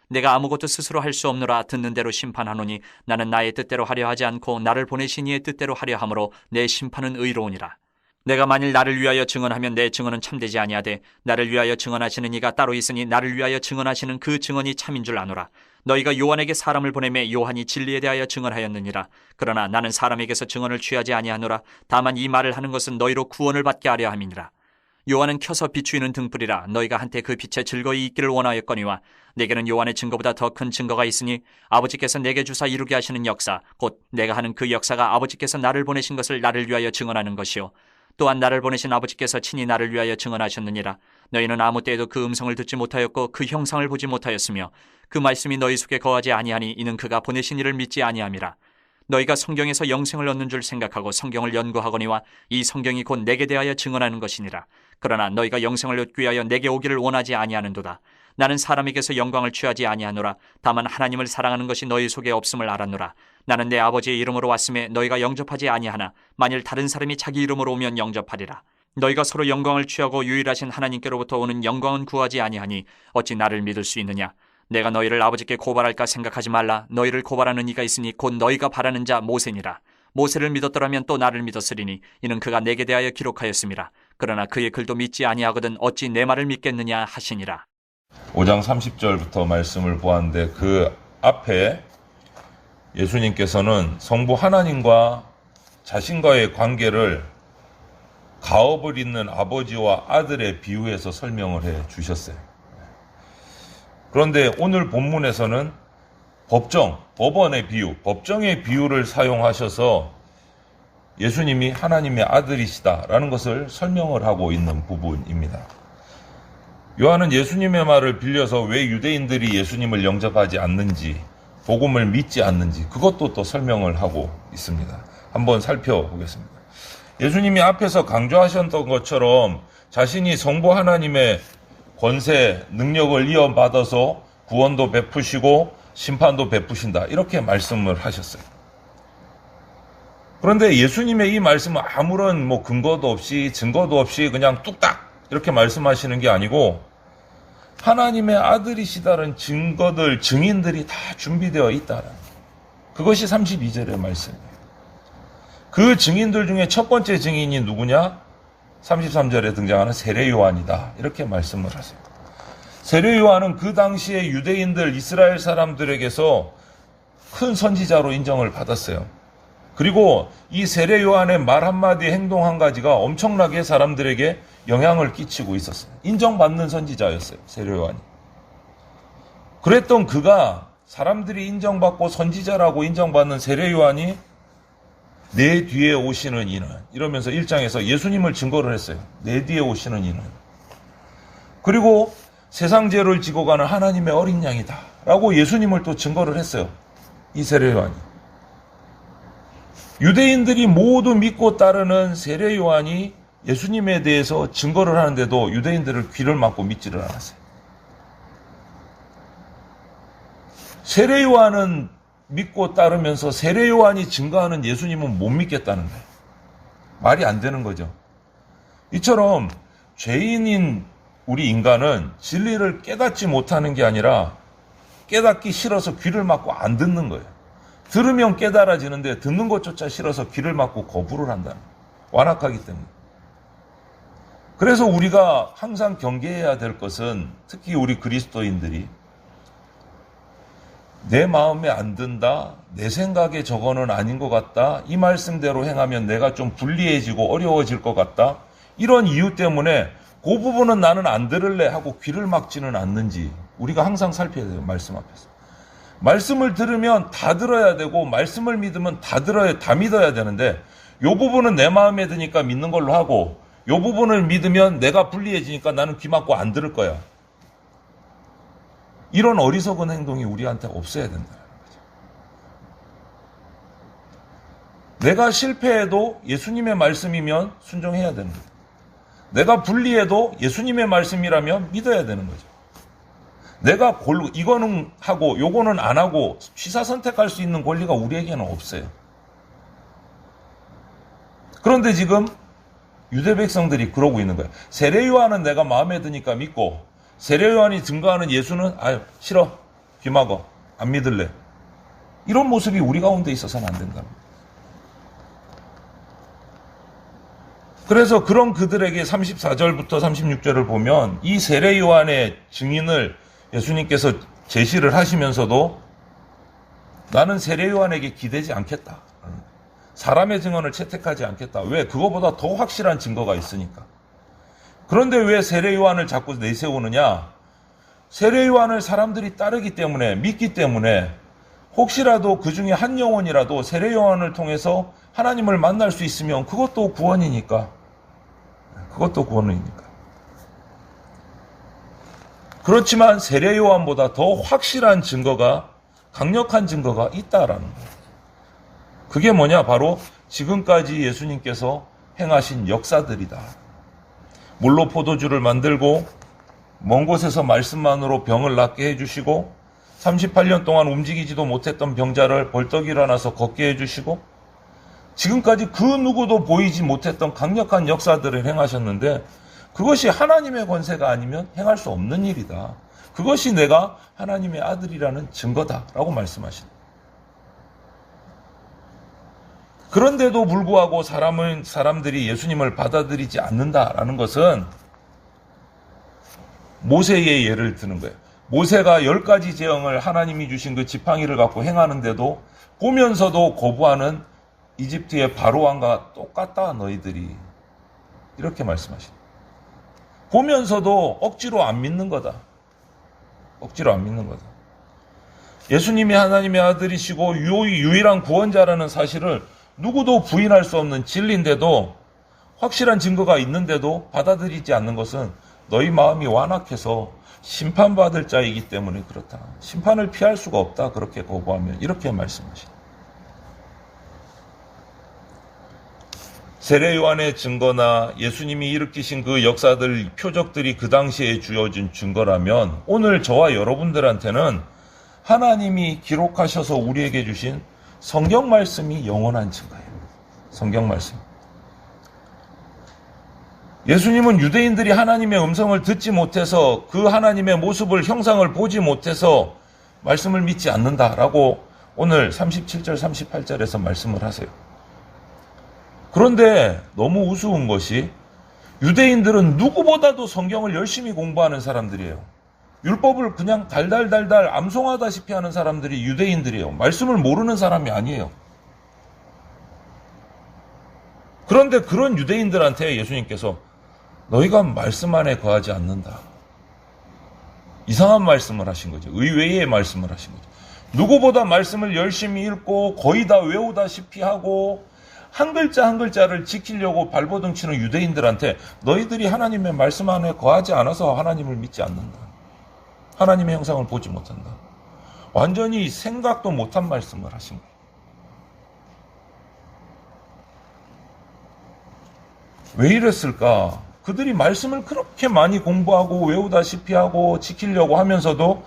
내가 아무것도 스스로 할 수 없노라. 듣는 대로 심판하노니 나는 나의 뜻대로 하려 하지 않고 나를 보내신 이의 뜻대로 하려 함으로 내 심판은 의로우니라. 내가 만일 나를 위하여 증언하면 내 증언은 참되지 아니하되 나를 위하여 증언하시는 이가 따로 있으니 나를 위하여 증언하시는 그 증언이 참인 줄 아노라. 너희가 요한에게 사람을 보내매 요한이 진리에 대하여 증언하였느니라. 그러나 나는 사람에게서 증언을 취하지 아니하노라. 다만 이 말을 하는 것은 너희로 구원을 받게 하려 함이니라. 요한은 켜서 비추이는 등불이라. 너희가 한때 그 빛에 즐거이 있기를 원하였거니와 내게는 요한의 증거보다 더 큰 증거가 있으니 아버지께서 내게 주사 이루게 하시는 역사 곧 내가 하는 그 역사가 아버지께서 나를 보내신 것을 나를 위하여 증언하는 것이요 또한 나를 보내신 아버지께서 친히 나를 위하여 증언하셨느니라. 너희는 아무 때에도 그 음성을 듣지 못하였고 그 형상을 보지 못하였으며 그 말씀이 너희 속에 거하지 아니하니 이는 그가 보내신 이를 믿지 아니함이라. 너희가 성경에서 영생을 얻는 줄 생각하고 성경을 연구하거니와 이 성경이 곧 내게 대하여 증언하는 것이니라. 그러나 너희가 영생을 얻기 위하여 내게 오기를 원하지 아니하는도다. 나는 사람에게서 영광을 취하지 아니하노라. 다만 하나님을 사랑하는 것이 너희 속에 없음을 알았노라. 나는 내 아버지의 이름으로 왔음에 너희가 영접하지 아니하나 만일 다른 사람이 자기 이름으로 오면 영접하리라. 너희가 서로 영광을 취하고 유일하신 하나님께로부터 오는 영광은 구하지 아니하니 어찌 나를 믿을 수 있느냐. 내가 너희를 아버지께 고발할까 생각하지 말라. 너희를 고발하는 이가 있으니 곧 너희가 바라는 자 모세니라. 모세를 믿었더라면 또 나를 믿었으리니 이는 그가 내게 대하여 기록하였음이라. 그러나 그의 글도 믿지 아니하거든 어찌 내 말을 믿겠느냐 하시니라. 5장 30절부터 말씀을 보았는데 그 앞에 예수님께서는 성부 하나님과 자신과의 관계를 가업을 잇는 아버지와 아들의 비유에서 설명을 해 주셨어요. 그런데 오늘 본문에서는 법원의 비유, 법정의 비유를 사용하셔서 예수님이 하나님의 아들이시다라는 것을 설명을 하고 있는 부분입니다. 요한은 예수님의 말을 빌려서 왜 유대인들이 예수님을 영접하지 않는지, 복음을 믿지 않는지 그것도 또 설명을 하고 있습니다. 한번 살펴보겠습니다. 예수님이 앞에서 강조하셨던 것처럼 자신이 성부 하나님의 권세, 능력을 이어받아서 구원도 베푸시고 심판도 베푸신다 이렇게 말씀을 하셨어요. 그런데 예수님의 이 말씀은 아무런 근거도 없이 증거도 없이 그냥 뚝딱 이렇게 말씀하시는 게 아니고 하나님의 아들이시다는 증거들, 증인들이 다 준비되어 있다는 그것이 32절의 말씀이에요. 그 증인들 중에 첫 번째 증인이 누구냐? 33절에 등장하는 세례 요한이다. 이렇게 말씀을 하세요. 세례 요한은 그 당시에 유대인들, 이스라엘 사람들에게서 큰 선지자로 인정을 받았어요. 그리고 이 세례 요한의 말 한마디, 행동 한 가지가 엄청나게 사람들에게 영향을 끼치고 있었어요. 인정받는 선지자였어요, 세례 요한이. 그랬던 그가 사람들이 인정받고 선지자라고 인정받는 세례 요한이 내 뒤에 오시는 이는 이러면서 1장에서 예수님을 증거를 했어요. 내 뒤에 오시는 이는. 그리고 세상 죄를 지고 가는 하나님의 어린 양이다 라고 예수님을 또 증거를 했어요. 이 세례 요한이. 유대인들이 모두 믿고 따르는 세례 요한이 예수님에 대해서 증거를 하는데도 유대인들을 귀를 막고 믿지를 않았어요. 세례 요한은 믿고 따르면서 세례 요한이 증거하는 예수님은 못 믿겠다는 거예요. 말이 안 되는 거죠. 이처럼 죄인인 우리 인간은 진리를 깨닫지 못하는 게 아니라 깨닫기 싫어서 귀를 막고 안 듣는 거예요. 들으면 깨달아지는데 듣는 것조차 싫어서 귀를 막고 거부를 한다는 거예요. 완악하기 때문에. 그래서 우리가 항상 경계해야 될 것은 특히 우리 그리스도인들이 내 마음에 안 든다, 내 생각에 저거는 아닌 것 같다, 이 말씀대로 행하면 내가 좀 불리해지고 어려워질 것 같다, 이런 이유 때문에 그 부분은 나는 안 들을래 하고 귀를 막지는 않는지 우리가 항상 살펴야 돼요. 말씀 앞에서. 말씀을 들으면 다 들어야 되고 말씀을 믿으면 다 믿어야 되는데 이 부분은 내 마음에 드니까 믿는 걸로 하고 이 부분을 믿으면 내가 불리해지니까 나는 귀 막고 안 들을 거야. 이런 어리석은 행동이 우리한테 없어야 된다는 거죠. 내가 실패해도 예수님의 말씀이면 순종해야 되는 거죠. 내가 불리해도 예수님의 말씀이라면 믿어야 되는 거죠. 내가 이거는 하고 요거는 안 하고 취사 선택할 수 있는 권리가 우리에게는 없어요. 그런데 지금 유대 백성들이 그러고 있는 거예요. 세례 요한은 내가 마음에 드니까 믿고 세례 요한이 증거하는 예수는 싫어. 귀 막어. 안 믿을래. 이런 모습이 우리 가운데 있어서는 안 된답니다. 그래서 그런 그들에게 34절부터 36절을 보면 이 세례 요한의 증인을 예수님께서 제시를 하시면서도 나는 세례 요한에게 기대지 않겠다. 사람의 증언을 채택하지 않겠다. 왜? 그거보다 더 확실한 증거가 있으니까. 그런데 왜 세례 요한을 자꾸 내세우느냐? 세례 요한을 사람들이 따르기 때문에, 믿기 때문에 혹시라도 그 중에 한 영혼이라도 세례 요한을 통해서 하나님을 만날 수 있으면 그것도 구원이니까. 그것도 구원이니까. 그렇지만 세례 요한보다 더 확실한 증거가, 강력한 증거가 있다라는 거예요. 그게 뭐냐? 바로 지금까지 예수님께서 행하신 역사들이다. 물로 포도주를 만들고 먼 곳에서 말씀만으로 병을 낫게 해주시고 38년 동안 움직이지도 못했던 병자를 벌떡 일어나서 걷게 해주시고 지금까지 그 누구도 보이지 못했던 강력한 역사들을 행하셨는데 그것이 하나님의 권세가 아니면 행할 수 없는 일이다. 그것이 내가 하나님의 아들이라는 증거다라고 말씀하십니다. 그런데도 불구하고 사람들이 예수님을 받아들이지 않는다라는 것은 모세의 예를 드는 거예요. 모세가 10가지 재앙을 하나님이 주신 그 지팡이를 갖고 행하는데도 보면서도 거부하는 이집트의 바로왕과 똑같다 너희들이. 이렇게 말씀하십니다. 보면서도 억지로 안 믿는 거다. 억지로 안 믿는 거다. 예수님이 하나님의 아들이시고 유일한 구원자라는 사실을 누구도 부인할 수 없는 진리인데도 확실한 증거가 있는데도 받아들이지 않는 것은 너희 마음이 완악해서 심판받을 자이기 때문에 그렇다. 심판을 피할 수가 없다. 그렇게 거부하면 이렇게 말씀하십니다. 세례 요한의 증거나 예수님이 일으키신 그 역사들, 표적들이 그 당시에 주어진 증거라면 오늘 저와 여러분들한테는 하나님이 기록하셔서 우리에게 주신 성경 말씀이 영원한 증거예요. 성경 말씀. 예수님은 유대인들이 하나님의 음성을 듣지 못해서 그 하나님의 모습을, 형상을 보지 못해서 말씀을 믿지 않는다라고 오늘 37절, 38절에서 말씀을 하세요. 그런데 너무 우스운 것이 유대인들은 누구보다도 성경을 열심히 공부하는 사람들이에요. 율법을 그냥 달달달달 암송하다시피 하는 사람들이 유대인들이에요. 말씀을 모르는 사람이 아니에요. 그런데 그런 유대인들한테 예수님께서 너희가 말씀 안에 거하지 않는다. 이상한 말씀을 하신 거죠. 의외의 말씀을 하신 거죠. 누구보다 말씀을 열심히 읽고 거의 다 외우다시피 하고 한 글자 한 글자를 지키려고 발버둥 치는 유대인들한테 너희들이 하나님의 말씀 안에 거하지 않아서 하나님을 믿지 않는다. 하나님의 형상을 보지 못한다. 완전히 생각도 못한 말씀을 하신 거예요. 왜 이랬을까? 그들이 말씀을 그렇게 많이 공부하고 외우다시피 하고 지키려고 하면서도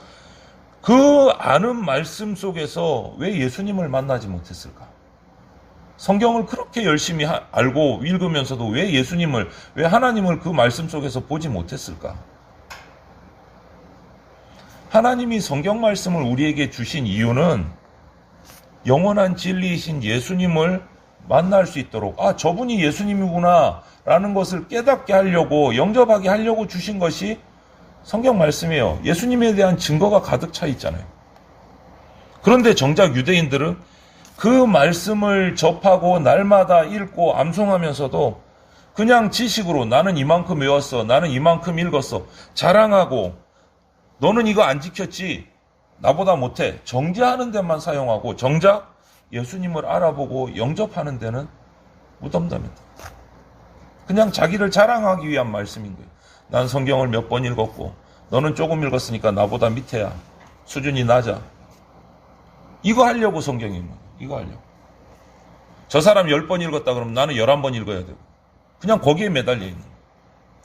그 아는 말씀 속에서 왜 예수님을 만나지 못했을까? 성경을 그렇게 열심히 알고 읽으면서도 왜 예수님을, 왜 하나님을 그 말씀 속에서 보지 못했을까? 하나님이 성경 말씀을 우리에게 주신 이유는 영원한 진리이신 예수님을 만날 수 있도록, 아, 저분이 예수님이구나 라는 것을 깨닫게 하려고, 영접하게 하려고 주신 것이 성경 말씀이에요. 예수님에 대한 증거가 가득 차 있잖아요. 그런데 정작 유대인들은 그 말씀을 접하고 날마다 읽고 암송하면서도 그냥 지식으로 나는 이만큼 외웠어, 나는 이만큼 읽었어 자랑하고 너는 이거 안 지켰지, 나보다 못해, 정죄하는 데만 사용하고 정작 예수님을 알아보고 영접하는 데는 무덤덤이다. 그냥 자기를 자랑하기 위한 말씀인 거예요. 난 성경을 몇 번 읽었고 너는 조금 읽었으니까 나보다 밑에야, 수준이 낮아. 이거 하려고 성경인 거예요. 이거 하려고. 저 사람 10번 읽었다 그러면 나는 11번 읽어야 되고 그냥 거기에 매달려 있는 거예요.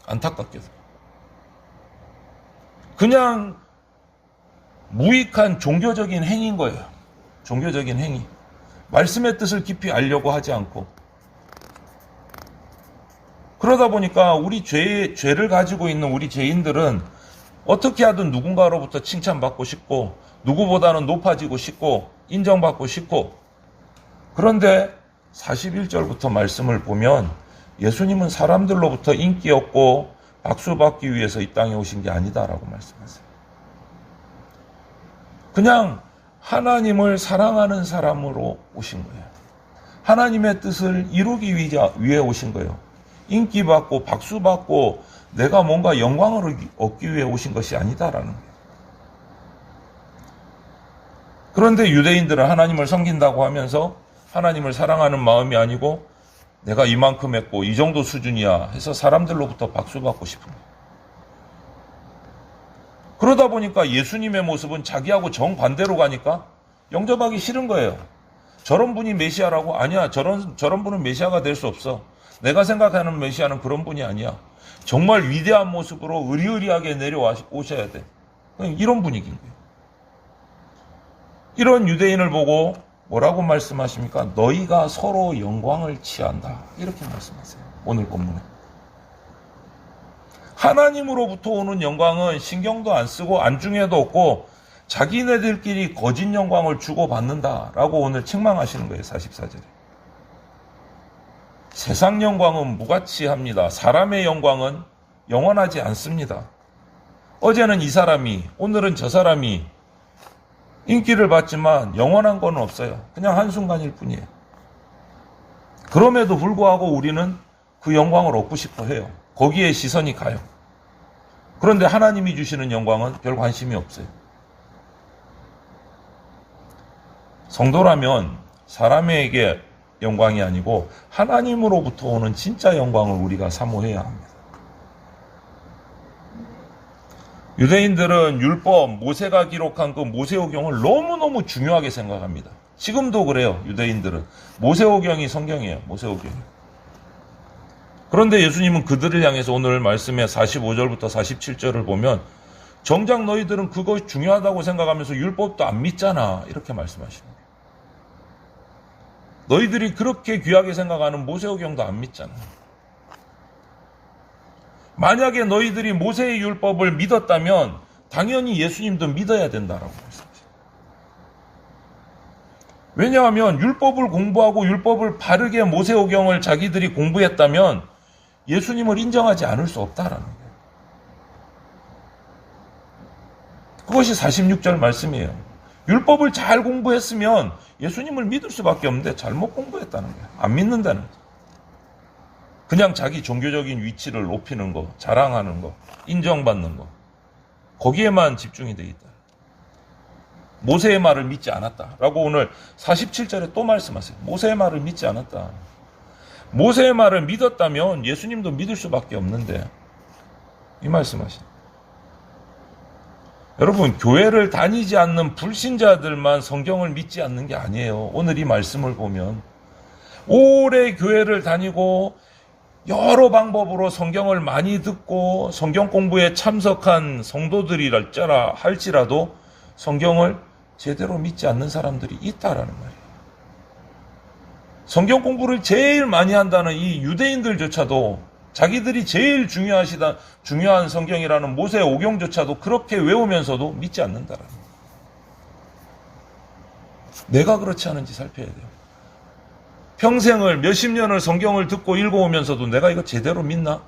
안타깝게도. 그냥 무익한 종교적인 행위인 거예요. 종교적인 행위. 말씀의 뜻을 깊이 알려고 하지 않고. 그러다 보니까 우리 죄를 가지고 있는 우리 죄인들은 어떻게 하든 누군가로부터 칭찬받고 싶고 누구보다는 높아지고 싶고 인정받고 싶고, 그런데 41절부터 말씀을 보면 예수님은 사람들로부터 인기 얻고 박수 받기 위해서 이 땅에 오신 게 아니다라고 말씀하세요. 그냥 하나님을 사랑하는 사람으로 오신 거예요. 하나님의 뜻을 이루기 위해 오신 거예요. 인기 받고 박수 받고 내가 뭔가 영광을 얻기 위해 오신 것이 아니다라는 거예요. 그런데 유대인들은 하나님을 섬긴다고 하면서 하나님을 사랑하는 마음이 아니고 내가 이만큼 했고 이 정도 수준이야 해서 사람들로부터 박수 받고 싶은 거예요. 그러다 보니까 예수님의 모습은 자기하고 정반대로 가니까 영접하기 싫은 거예요. 저런 분이 메시아라고? 아니야. 저런 분은 메시아가 될 수 없어. 내가 생각하는 메시아는 그런 분이 아니야. 정말 위대한 모습으로 의리의리하게 내려오셔야 돼. 이런 분위기인 거예요. 이런 유대인을 보고 뭐라고 말씀하십니까? 너희가 서로 영광을 취한다. 이렇게 말씀하세요. 오늘 본문에. 하나님으로부터 오는 영광은 신경도 안 쓰고 안중에도 없고 자기네들끼리 거짓 영광을 주고받는다라고 오늘 책망하시는 거예요. 44절에. 세상 영광은 무가치합니다. 사람의 영광은 영원하지 않습니다. 어제는 이 사람이, 오늘은 저 사람이 인기를 받지만 영원한 건 없어요. 그냥 한순간일 뿐이에요. 그럼에도 불구하고 우리는 그 영광을 얻고 싶어 해요. 거기에 시선이 가요. 그런데 하나님이 주시는 영광은 별 관심이 없어요. 성도라면 사람에게 영광이 아니고 하나님으로부터 오는 진짜 영광을 우리가 사모해야 합니다. 유대인들은 율법, 모세가 기록한 그 모세오경을 너무너무 중요하게 생각합니다. 지금도 그래요. 유대인들은 모세오경이 성경이에요. 모세오경이. 그런데 예수님은 그들을 향해서 오늘 말씀의 45절부터 47절을 보면 정작 너희들은 그것이 중요하다고 생각하면서 율법도 안 믿잖아. 이렇게 말씀하십니다. 너희들이 그렇게 귀하게 생각하는 모세오경도 안 믿잖아. 만약에 너희들이 모세의 율법을 믿었다면 당연히 예수님도 믿어야 된다라고 말씀하십니다. 왜냐하면 율법을 공부하고 율법을 바르게 모세오경을 자기들이 공부했다면 예수님을 인정하지 않을 수 없다라는 거예요. 그것이 46절 말씀이에요. 율법을 잘 공부했으면 예수님을 믿을 수밖에 없는데 잘못 공부했다는 거예요. 안 믿는다는 거예요. 그냥 자기 종교적인 위치를 높이는 거, 자랑하는 거, 인정받는 거, 거기에만 집중이 돼 있다. 모세의 말을 믿지 않았다라고 오늘 47절에 또 말씀하세요. 모세의 말을 믿지 않았다. 모세의 말을 믿었다면 예수님도 믿을 수밖에 없는데 이 말씀하십니다. 여러분, 교회를 다니지 않는 불신자들만 성경을 믿지 않는 게 아니에요. 오늘 이 말씀을 보면 오래 교회를 다니고 여러 방법으로 성경을 많이 듣고 성경 공부에 참석한 성도들이랄 할지라도 성경을 제대로 믿지 않는 사람들이 있다라는 말이에요. 성경 공부를 제일 많이 한다는 이 유대인들조차도 자기들이 제일 중요한 성경이라는 모세오경조차도 그렇게 외우면서도 믿지 않는다라는 거예요. 내가 그렇지 않은지 살펴야 돼요. 평생을 몇십 년을 성경을 듣고 읽어오면서도 내가 이거 제대로 믿나?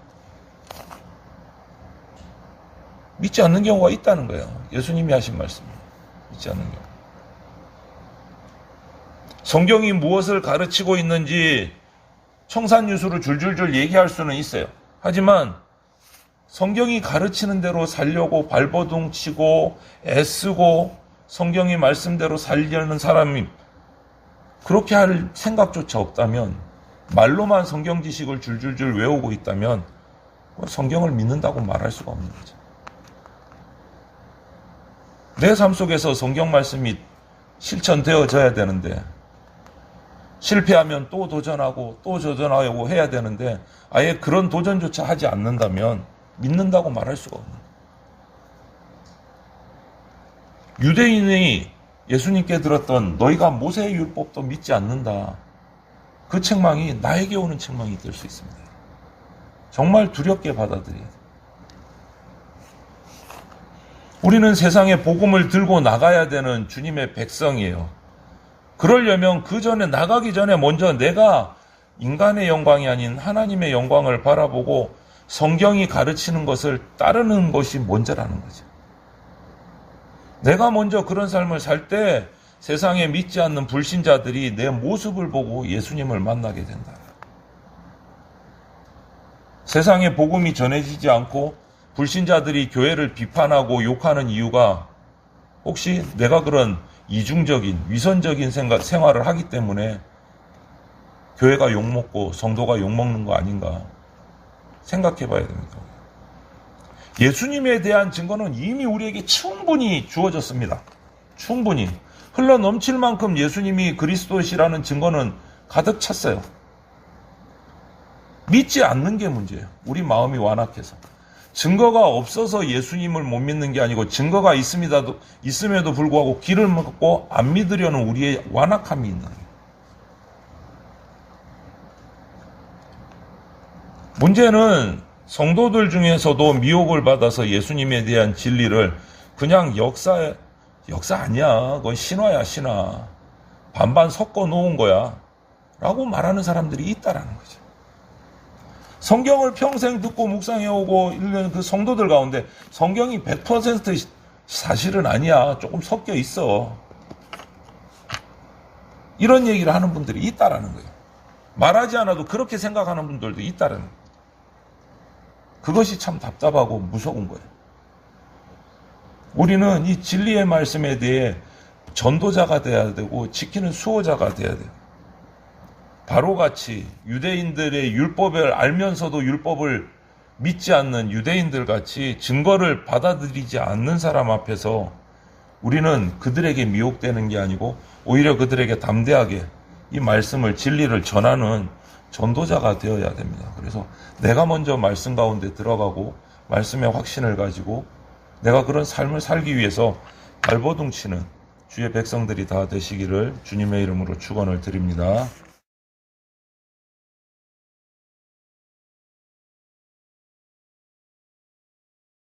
믿지 않는 경우가 있다는 거예요. 예수님이 하신 말씀이에요. 믿지 않는 경우. 성경이 무엇을 가르치고 있는지 청산유수로 줄줄줄 얘기할 수는 있어요. 하지만 성경이 가르치는 대로 살려고 발버둥 치고 애쓰고 성경이 말씀대로 살려는 사람이 그렇게 할 생각조차 없다면, 말로만 성경 지식을 줄줄줄 외우고 있다면 성경을 믿는다고 말할 수가 없는 거죠. 내 삶 속에서 성경 말씀이 실천되어져야 되는데 실패하면 또 도전하고 또 도전하고 해야 되는데 아예 그런 도전조차 하지 않는다면 믿는다고 말할 수가 없는 거예요. 유대인이 예수님께 들었던 너희가 모세의 율법도 믿지 않는다. 그 책망이 나에게 오는 책망이 될 수 있습니다. 정말 두렵게 받아들여야 돼요. 우리는 세상에 복음을 들고 나가야 되는 주님의 백성이에요. 그러려면 그 전에 나가기 전에 먼저 내가 인간의 영광이 아닌 하나님의 영광을 바라보고 성경이 가르치는 것을 따르는 것이 먼저라는 거죠. 내가 먼저 그런 삶을 살 때 세상에 믿지 않는 불신자들이 내 모습을 보고 예수님을 만나게 된다. 세상에 복음이 전해지지 않고 불신자들이 교회를 비판하고 욕하는 이유가 혹시 내가 그런 이중적인 위선적인 생활을 하기 때문에 교회가 욕먹고 성도가 욕먹는 거 아닌가 생각해 봐야 됩니다. 예수님에 대한 증거는 이미 우리에게 충분히 주어졌습니다. 충분히 흘러 넘칠 만큼 예수님이 그리스도시라는 증거는 가득 찼어요. 믿지 않는 게 문제예요. 우리 마음이 완악해서. 증거가 없어서 예수님을 못 믿는 게 아니고 증거가 있음에도 불구하고 귀를 막고 안 믿으려는 우리의 완악함이 있는 거예요. 문제는 성도들 중에서도 미혹을 받아서 예수님에 대한 진리를 그냥 역사 아니야. 그건 신화야, 신화. 반반 섞어 놓은 거야. 라고 말하는 사람들이 있다라는 거죠. 성경을 평생 듣고 묵상해오고 읽는 그 성도들 가운데 성경이 100% 사실은 아니야. 조금 섞여 있어. 이런 얘기를 하는 분들이 있다라는 거예요. 말하지 않아도 그렇게 생각하는 분들도 있다라는 거예요. 그것이 참 답답하고 무서운 거예요. 우리는 이 진리의 말씀에 대해 전도자가 돼야 되고 지키는 수호자가 돼야 돼요. 바로같이 유대인들의 율법을 알면서도 율법을 믿지 않는 유대인들 같이 증거를 받아들이지 않는 사람 앞에서 우리는 그들에게 미혹되는 게 아니고 오히려 그들에게 담대하게 이 말씀을 진리를 전하는 전도자가 되어야 됩니다. 그래서 내가 먼저 말씀 가운데 들어가고 말씀의 확신을 가지고 내가 그런 삶을 살기 위해서 발버둥 치는 주의 백성들이 다 되시기를 주님의 이름으로 축원을 드립니다.